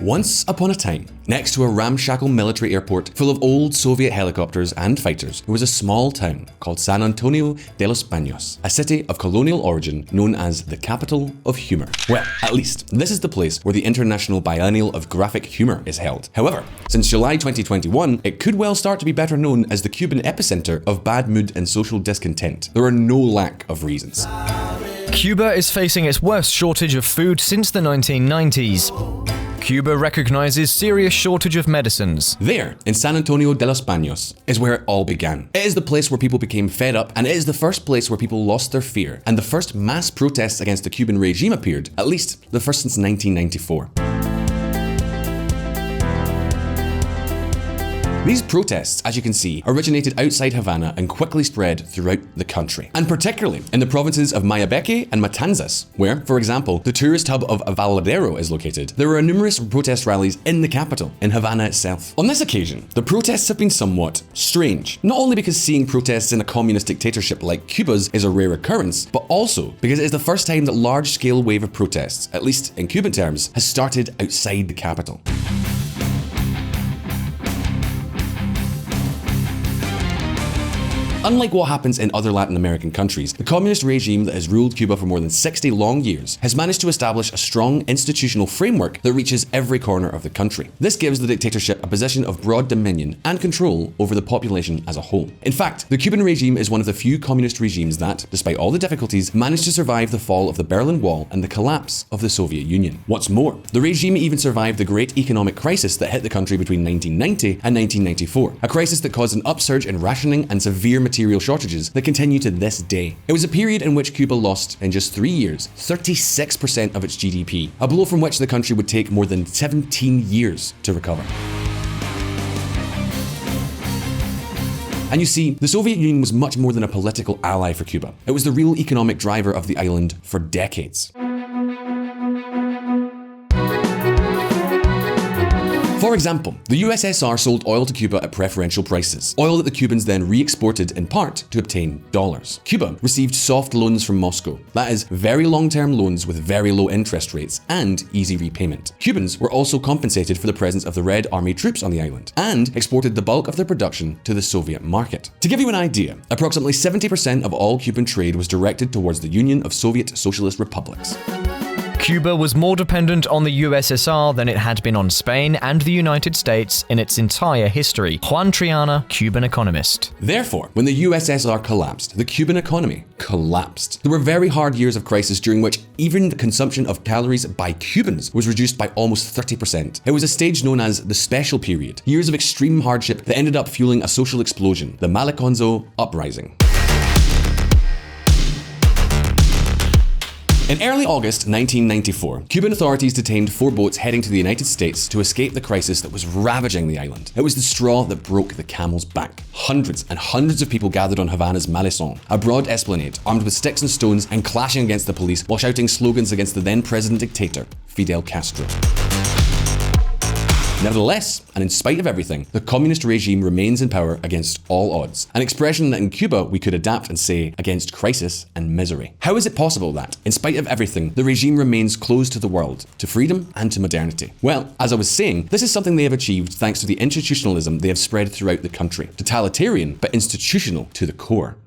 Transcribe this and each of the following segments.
Once upon a time, next to a ramshackle military airport full of old Soviet helicopters and fighters, there was a small town called San Antonio de los Baños, a city of colonial origin known as the capital of humor. Well, at least, this is the place where the International Biennial of Graphic Humor is held. However, since July 2021, it could well start to be better known as the Cuban epicenter of bad mood and social discontent. There are no lack of reasons. Cuba is facing its worst shortage of food since the 1990s. Cuba recognizes serious shortage of medicines. There, in San Antonio de los Baños, is where it all began. It is the place where people became fed up, and it is the first place where people lost their fear, and the first mass protests against the Cuban regime appeared, at least the first since 1994. These protests, as you can see, originated outside Havana and quickly spread throughout the country, and particularly in the provinces of Mayabeque and Matanzas, where, for example, the tourist hub of Valadero is located. There were numerous protest rallies in the capital, in Havana itself. On this occasion, the protests have been somewhat strange, not only because seeing protests in a communist dictatorship like Cuba's is a rare occurrence, but also because it is the first time that large-scale wave of protests, at least in Cuban terms, has started outside the capital. Unlike what happens in other Latin American countries, the communist regime that has ruled Cuba for more than 60 long years has managed to establish a strong institutional framework that reaches every corner of the country. This gives the dictatorship a position of broad dominion and control over the population as a whole. In fact, the Cuban regime is one of the few communist regimes that, despite all the difficulties, managed to survive the fall of the Berlin Wall and the collapse of the Soviet Union. What's more, the regime even survived the great economic crisis that hit the country between 1990 and 1994, a crisis that caused an upsurge in rationing and severe material shortages that continue to this day. It was a period in which Cuba lost, in just 3 years, 36% of its GDP, a blow from which the country would take more than 17 years to recover. And you see, the Soviet Union was much more than a political ally for Cuba. It was the real economic driver of the island for decades. For example, the USSR sold oil to Cuba at preferential prices, oil that the Cubans then re-exported in part to obtain dollars. Cuba received soft loans from Moscow, that is, very long-term loans with very low interest rates and easy repayment. Cubans were also compensated for the presence of the Red Army troops on the island, and exported the bulk of their production to the Soviet market. To give you an idea, approximately 70% of all Cuban trade was directed towards the Union of Soviet Socialist Republics. Cuba was more dependent on the USSR than it had been on Spain and the United States in its entire history. Juan Triana, Cuban economist. Therefore, when the USSR collapsed, the Cuban economy collapsed. There were very hard years of crisis during which even the consumption of calories by Cubans was reduced by almost 30%. It was a stage known as the Special Period, years of extreme hardship that ended up fueling a social explosion, the Maleconzo Uprising. In early August 1994, Cuban authorities detained 4 boats heading to the United States to escape the crisis that was ravaging the island. It was the straw that broke the camel's back. Hundreds and hundreds of people gathered on Havana's Malecon, a broad esplanade, armed with sticks and stones and clashing against the police while shouting slogans against the then president dictator, Fidel Castro. Nevertheless, and in spite of everything, the communist regime remains in power against all odds, an expression that in Cuba we could adapt and say against crisis and misery. How is it possible that, in spite of everything, the regime remains closed to the world, to freedom and to modernity? Well, as I was saying, this is something they have achieved thanks to the institutionalism they have spread throughout the country. Totalitarian, but institutional to the core.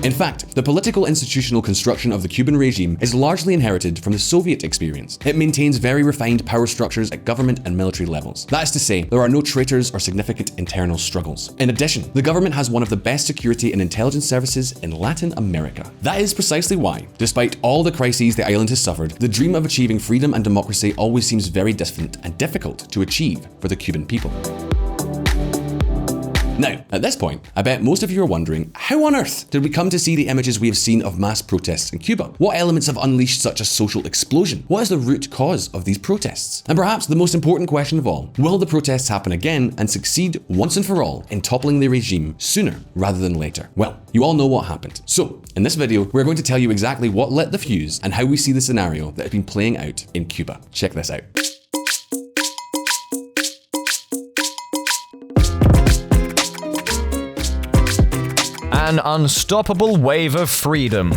In fact, the political institutional construction of the Cuban regime is largely inherited from the Soviet experience. It maintains very refined power structures at government and military levels. That is to say, there are no traitors or significant internal struggles. In addition, the government has one of the best security and intelligence services in Latin America. That is precisely why, despite all the crises the island has suffered, the dream of achieving freedom and democracy always seems very distant and difficult to achieve for the Cuban people. Now, at this point, I bet most of you are wondering, how on earth did we come to see the images we have seen of mass protests in Cuba? What elements have unleashed such a social explosion? What is the root cause of these protests? And perhaps the most important question of all, will the protests happen again and succeed once and for all in toppling the regime sooner rather than later? Well, you all know what happened. So, in this video, we're going to tell you exactly what lit the fuse and how we see the scenario that has been playing out in Cuba. Check this out. An unstoppable wave of freedom.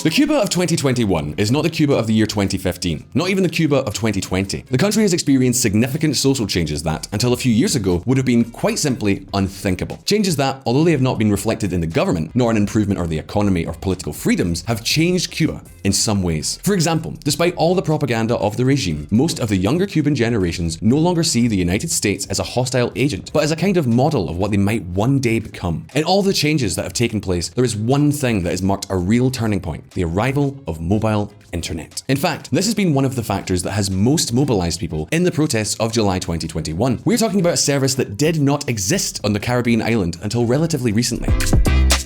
The Cuba of 2021 is not the Cuba of the year 2015, not even the Cuba of 2020. The country has experienced significant social changes that, until a few years ago, would have been quite simply unthinkable. Changes that, although they have not been reflected in the government, nor an improvement of the economy or political freedoms, have changed Cuba in some ways. For example, despite all the propaganda of the regime, most of the younger Cuban generations no longer see the United States as a hostile agent, but as a kind of model of what they might one day become. In all the changes that have taken place, there is one thing that has marked a real turning point: the arrival of mobile internet. In fact, this has been one of the factors that has most mobilized people in the protests of July 2021. We're talking about a service that did not exist on the Caribbean island until relatively recently.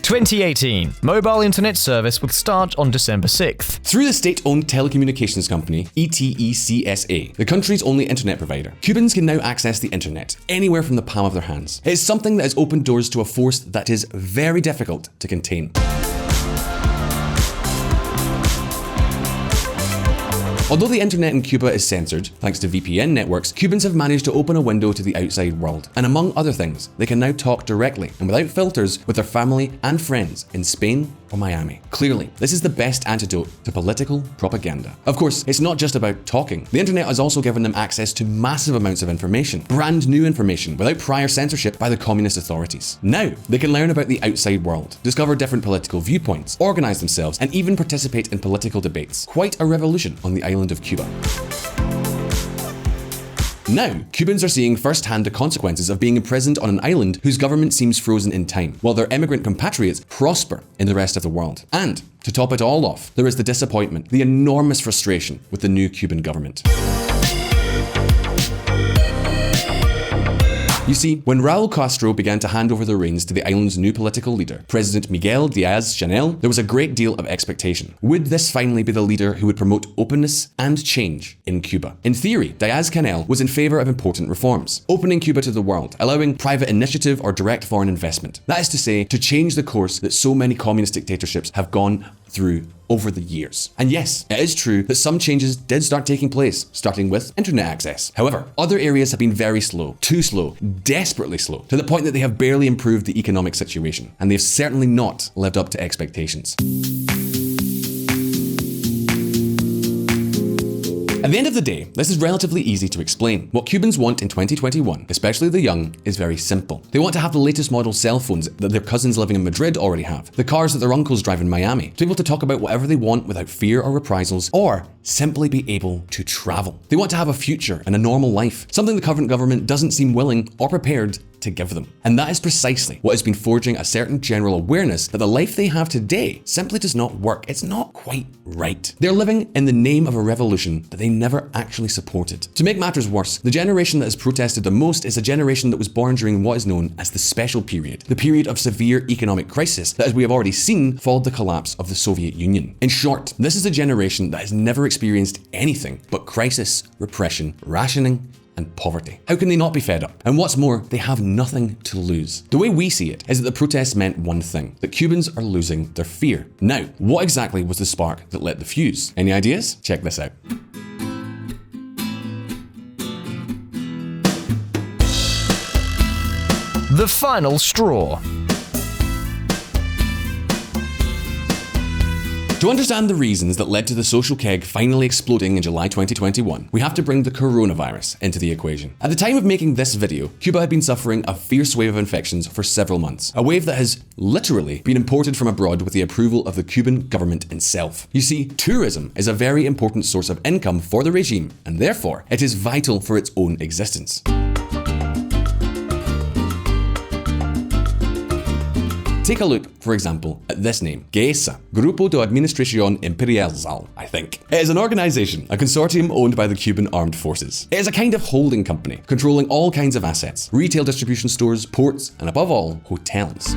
2018. Mobile internet service would start on December 6th. Through the state-owned telecommunications company, ETECSA, the country's only internet provider, Cubans can now access the internet anywhere from the palm of their hands. It is something that has opened doors to a force that is very difficult to contain. Although the internet in Cuba is censored, thanks to VPN networks, Cubans have managed to open a window to the outside world. And among other things, they can now talk directly and without filters with their family and friends in Spain or Miami. Clearly, this is the best antidote to political propaganda. Of course, it's not just about talking. The internet has also given them access to massive amounts of information, brand new information, without prior censorship by the communist authorities. Now, they can learn about the outside world, discover different political viewpoints, organize themselves, and even participate in political debates. Quite a revolution on the island of Cuba. Now, Cubans are seeing firsthand the consequences of being imprisoned on an island whose government seems frozen in time, while their immigrant compatriots prosper in the rest of the world. And, to top it all off, there is the disappointment, the enormous frustration with the new Cuban government. You see, when Raul Castro began to hand over the reins to the island's new political leader, President Miguel Diaz-Canel, there was a great deal of expectation. Would this finally be the leader who would promote openness and change in Cuba? In theory, Diaz-Canel was in favor of important reforms, opening Cuba to the world, allowing private initiative or direct foreign investment. That is to say, to change the course that so many communist dictatorships have gone through over the years. And yes, it is true that some changes did start taking place, starting with internet access. However, other areas have been very slow, too slow, desperately slow, to the point that they have barely improved the economic situation, and they've certainly not lived up to expectations. At the end of the day, this is relatively easy to explain. What Cubans want in 2021, especially the young, is very simple. They want to have the latest model cell phones that their cousins living in Madrid already have, the cars that their uncles drive in Miami, to be able to talk about whatever they want without fear or reprisals, or simply be able to travel. They want to have a future and a normal life, something the current government doesn't seem willing or prepared to give them. And that is precisely what has been forging a certain general awareness that the life they have today simply does not work. It's not quite right. They're living in the name of a revolution that they never actually supported. To make matters worse, the generation that has protested the most is a generation that was born during what is known as the Special Period, the period of severe economic crisis that, as we have already seen, followed the collapse of the Soviet Union. In short, this is a generation that has never experienced anything but crisis, repression, rationing, and poverty. How can they not be fed up? And what's more, they have nothing to lose. The way we see it is that the protests meant one thing, that Cubans are losing their fear. Now, what exactly was the spark that lit the fuse? Any ideas? Check this out. The final straw. To understand the reasons that led to the social keg finally exploding in July 2021, we have to bring the coronavirus into the equation. At the time of making this video, Cuba had been suffering a fierce wave of infections for several months, a wave that has literally been imported from abroad with the approval of the Cuban government itself. You see, tourism is a very important source of income for the regime, and therefore, it is vital for its own existence. Take a look, for example, at this name, GESA, Grupo de Administración Imperial, I think. It is an organization, a consortium owned by the Cuban Armed Forces. It is a kind of holding company, controlling all kinds of assets, retail distribution stores, ports, and above all, hotels.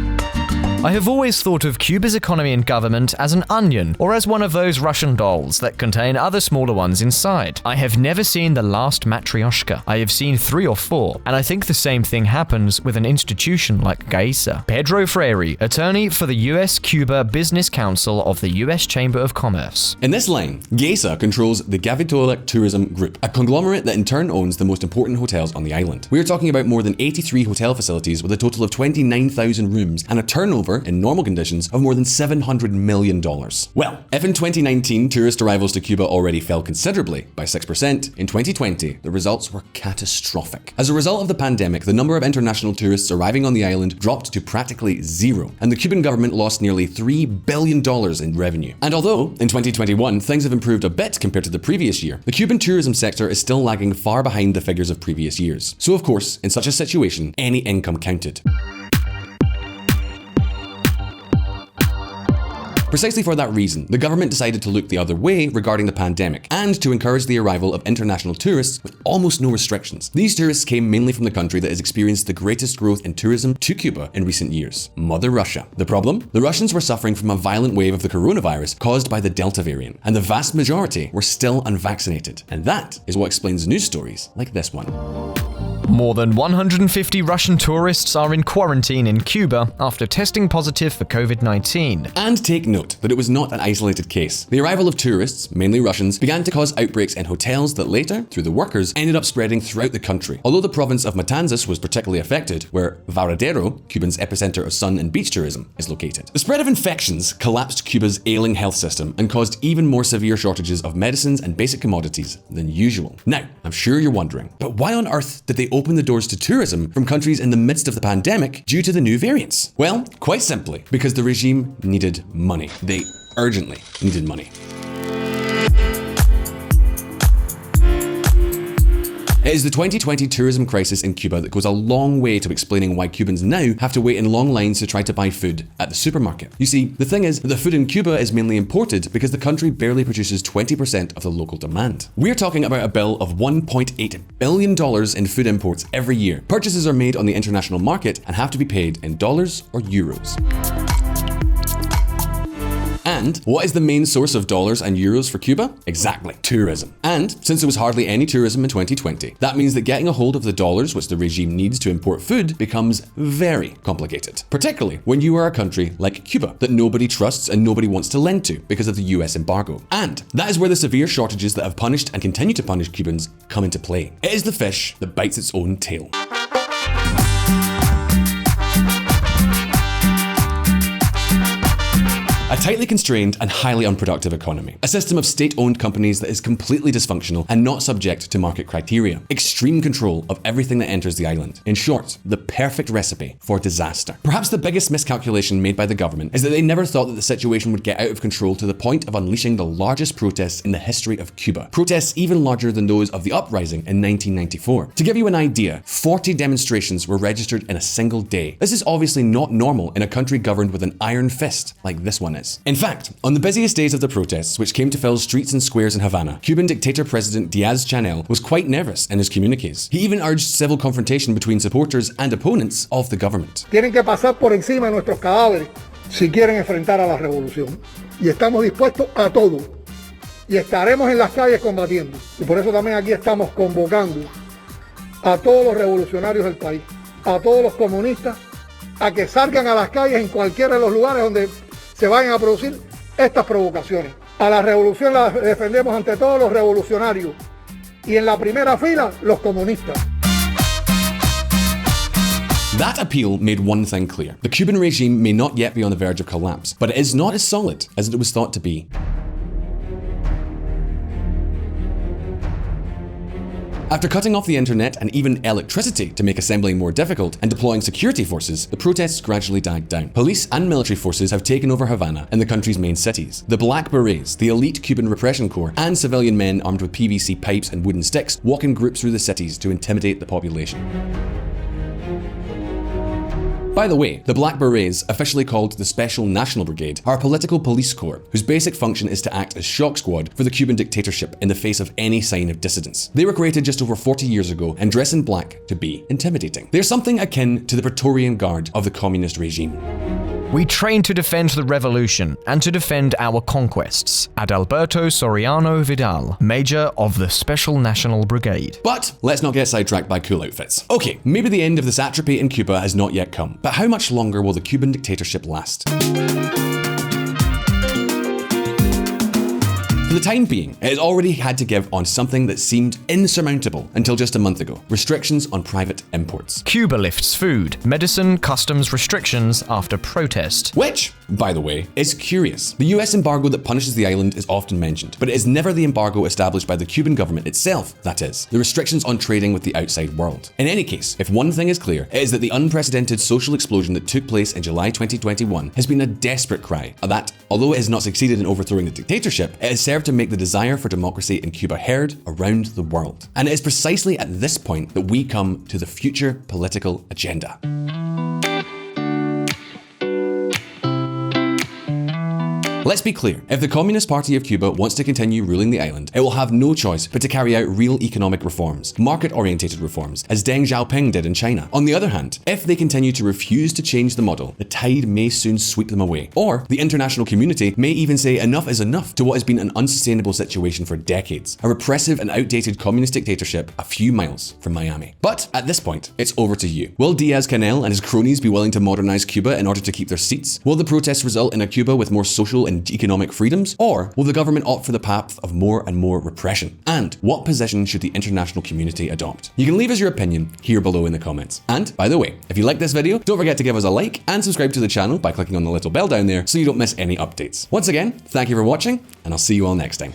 I have always thought of Cuba's economy and government as an onion, or as one of those Russian dolls that contain other smaller ones inside. I have never seen the last Matryoshka. I have seen 3 or 4, and I think the same thing happens with an institution like GESA. Pedro Freire, attorney for the US-Cuba Business Council of the US Chamber of Commerce. In this line, GESA controls the Gavitola Tourism Group, a conglomerate that in turn owns the most important hotels on the island. We are talking about more than 83 hotel facilities with a total of 29,000 rooms and a turnover turnover in normal conditions of more than $700 million. Well, if in 2019 tourist arrivals to Cuba already fell considerably, by 6%, in 2020 the results were catastrophic. As a result of the pandemic, the number of international tourists arriving on the island dropped to practically zero, and the Cuban government lost nearly $3 billion in revenue. And although, in 2021, things have improved a bit compared to the previous year, the Cuban tourism sector is still lagging far behind the figures of previous years. So of course, in such a situation, any income counted. Precisely for that reason, the government decided to look the other way regarding the pandemic and to encourage the arrival of international tourists with almost no restrictions. These tourists came mainly from the country that has experienced the greatest growth in tourism to Cuba in recent years, Mother Russia. The problem? The Russians were suffering from a violent wave of the coronavirus caused by the Delta variant, and the vast majority were still unvaccinated. And that is what explains news stories like this one. More than 150 Russian tourists are in quarantine in Cuba after testing positive for COVID-19. And take note that it was not an isolated case. The arrival of tourists, mainly Russians, began to cause outbreaks in hotels that later, through the workers, ended up spreading throughout the country. Although the province of Matanzas was particularly affected, where Varadero, Cuba's epicenter of sun and beach tourism, is located. The spread of infections collapsed Cuba's ailing health system and caused even more severe shortages of medicines and basic commodities than usual. Now, I'm sure you're wondering, but why on earth did they open the doors to tourism from countries in the midst of the pandemic due to the new variants? Well, quite simply, because the regime needed money. They urgently needed money. It is the 2020 tourism crisis in Cuba that goes a long way to explaining why Cubans now have to wait in long lines to try to buy food at the supermarket. You see, the thing is that the food in Cuba is mainly imported because the country barely produces 20% of the local demand. We're talking about a bill of $1.8 billion in food imports every year. Purchases are made on the international market and have to be paid in dollars or euros. And what is the main source of dollars and euros for Cuba? Exactly, tourism. And since there was hardly any tourism in 2020, that means that getting a hold of the dollars which the regime needs to import food becomes very complicated. Particularly when you are a country like Cuba that nobody trusts and nobody wants to lend to because of the US embargo. And that is where the severe shortages that have punished and continue to punish Cubans come into play. It is the fish that bites its own tail. A tightly constrained and highly unproductive economy. A system of state-owned companies that is completely dysfunctional and not subject to market criteria. Extreme control of everything that enters the island. In short, the perfect recipe for disaster. Perhaps the biggest miscalculation made by the government is that they never thought that the situation would get out of control to the point of unleashing the largest protests in the history of Cuba. Protests even larger than those of the uprising in 1994. To give you an idea, 40 demonstrations were registered in a single day. This is obviously not normal in a country governed with an iron fist like this one is. In fact, on the busiest days of the protests, which came to fill streets and squares in Havana, Cuban dictator President Diaz-Canel was quite nervous in his communiques. He even urged civil confrontation between supporters and opponents of the government. Tienen que pasar por encima de nuestros cadáveres si quieren enfrentar a la revolución. Y estamos dispuestos a todo. Y estaremos en las calles combatiendo. Y por eso también aquí estamos convocando a todos los revolucionarios del país, a todos los comunistas, a que salgan a las calles en cualquiera de los lugares donde se vayan a producir estas provocaciones. A la revolución la defendemos ante todos los revolucionarios y en la primera fila los comunistas. That appeal made one thing clear. The Cuban regime may not yet be on the verge of collapse, but it is not as solid as it was thought to be. After cutting off the internet and even electricity to make assembling more difficult and deploying security forces, the protests gradually died down. Police and military forces have taken over Havana and the country's main cities. The Black Berets, the elite Cuban repression corps, and civilian men armed with PVC pipes and wooden sticks walk in groups through the cities to intimidate the population. By the way, the Black Berets, officially called the Special National Brigade, are a political police corps whose basic function is to act as shock squad for the Cuban dictatorship in the face of any sign of dissidence. They were created just over 40 years ago and dress in black to be intimidating. They're something akin to the Praetorian Guard of the communist regime. We train to defend the revolution and to defend our conquests. Adalberto Soriano Vidal, Major of the Special National Brigade. But let's not get sidetracked by cool outfits. Okay, maybe the end of the satrapy in Cuba has not yet come, but how much longer will the Cuban dictatorship last? For the time being, it has already had to give on something that seemed insurmountable until just a month ago: restrictions on private imports. Cuba lifts food, medicine, customs restrictions after protest. Which, by the way, is curious. The US embargo that punishes the island is often mentioned, but it is never the embargo established by the Cuban government itself, that is, the restrictions on trading with the outside world. In any case, if one thing is clear, it is that the unprecedented social explosion that took place in July 2021 has been a desperate cry that, although it has not succeeded in overthrowing the dictatorship, it has served to make the desire for democracy in Cuba heard around the world. And it is precisely at this point that we come to the future political agenda. Let's be clear, if the Communist Party of Cuba wants to continue ruling the island, it will have no choice but to carry out real economic reforms, market-orientated reforms, as Deng Xiaoping did in China. On the other hand, if they continue to refuse to change the model, the tide may soon sweep them away, or the international community may even say enough is enough to what has been an unsustainable situation for decades, a repressive and outdated communist dictatorship a few miles from Miami. But at this point, it's over to you. Will Diaz-Canel and his cronies be willing to modernize Cuba in order to keep their seats? Will the protests result in a Cuba with more social and economic freedoms? Or will the government opt for the path of more and more repression? And what position should the international community adopt? You can leave us your opinion here below in the comments. And by the way, if you like this video, don't forget to give us a like and subscribe to the channel by clicking on the little bell down there so you don't miss any updates. Once again, thank you for watching, and I'll see you all next time.